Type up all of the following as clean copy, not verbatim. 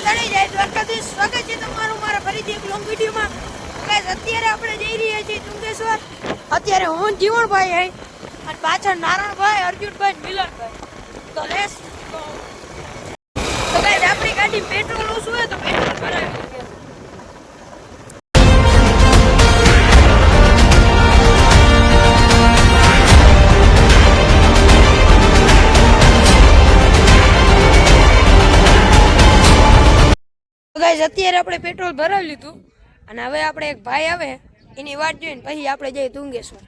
તણી જાય દ્વારકાધીશ સ્વાગત છે તમારું મારા ફરીથી એક લોંગ વિડીયોમાં. ગાઈસ અત્યારે આપણે જઈ રહ્યા છીએ તુંગેશ્વર. અત્યારે હું જીવણભાઈ હે અને પાછળ નારાયણભાઈ, અર્જુનભાઈ, મિલનભાઈ. તો લેસ તો ગાઈસ આપણી ગાડી પેટ્રોલ ઓછું હોય તો પેટ્રોલ ભરાવી. અત્યારે આપણે પેટ્રોલ ભરાવી લીધું અને હવે આપણે એક ભાઈ આવે એની વાટ જોઈને પછી આપણે જઈએ તુંગેશ્વર.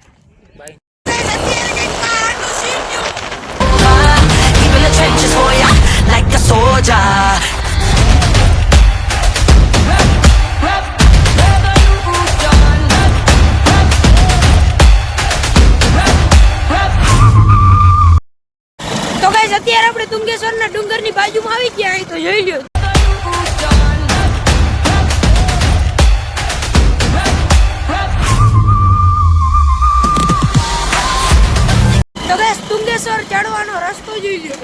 તો ગાઈસ અત્યારે આપણે તુંગેશ્વરના ડુંગરની બાજુમાં આવી ગયા અહીં તો જોઈ લ્યો. તો ગાઈસ તુંગેશ્વર ચડવાનો રસ્તો જોઈ લ્યો.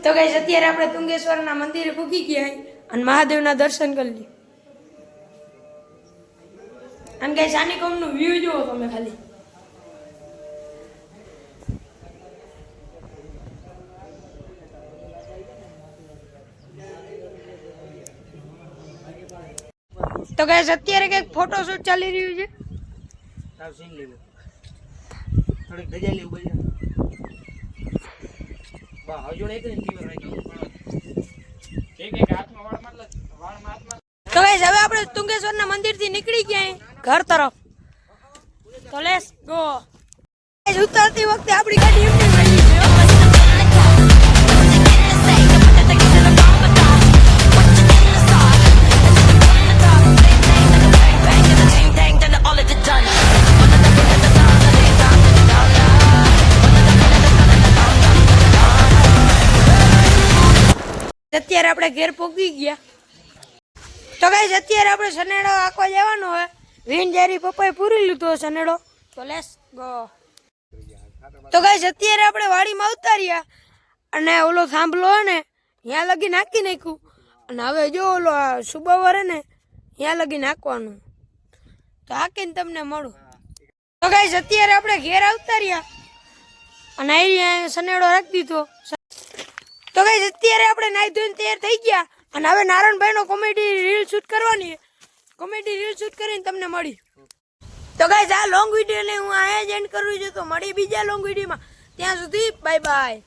તો ગાઈસ અત્યારે આપણે તુંગેશ્વરના મંદિરે પૂગી ગયા અને મહાદેવના દર્શન કરી લીધા. અને ગાઈસ આની કોમનું વ્યૂ જુઓ તમે ખાલી. તો ગાઈસ અત્યારે કઈક ફોટોશૂટ ચાલી રહ્યું છે. થોડીક ધજા લેવું પડે. તો ગાઈસ હવે આપણે તુંગેશ્વરના મંદિરથી નીકળી ગયા ઘર તરફ. તો લેટ્સ ગો. ગાઈસ ઉતરતી વખતે આપણી ગાડી એમની વળી છે. અત્યારે આપણે ઘેર પહોંચી ગયા. તો ગાઈસ અત્યારે આપણે સનેડો આખો જવાનો હોય. વિન જારી પપ્પાએ પૂરી લીધો સનેડો. તો લેટ્સ ગો. તો ગાઈસ અત્યારે આપણે વાડીમાં ઉતાર્યા અને ઓલો થાંભલો હે ને ત્યાં લગી નાખી નાખ્યું અને હવે જો ઓલો સુબાવર હે ને ત્યાં લગી નાખવાનું. તો હાકીને તમને મળું. તો ગાઈસ અત્યારે આપણે ઘેર ઉતાર્યા અને અહીંયા સનેડો રાખી દીધો. તો ગાઈસ અત્યારે આપણે નાઈ ધોઈને તૈયાર થઈ ગયા અને હવે નારાયણભાઈનો કોમેડી રીલ શૂટ કરવાની. કોમેડી રીલ શૂટ કરીને તમને મળી. તો ગાઈસ આ લોંગ વિડીયોને હું અહીંયા જ એન્ડ કરું છું. તો મળી બીજા લોંગ વિડીયોમાં. ત્યાં સુધી બાય બાય.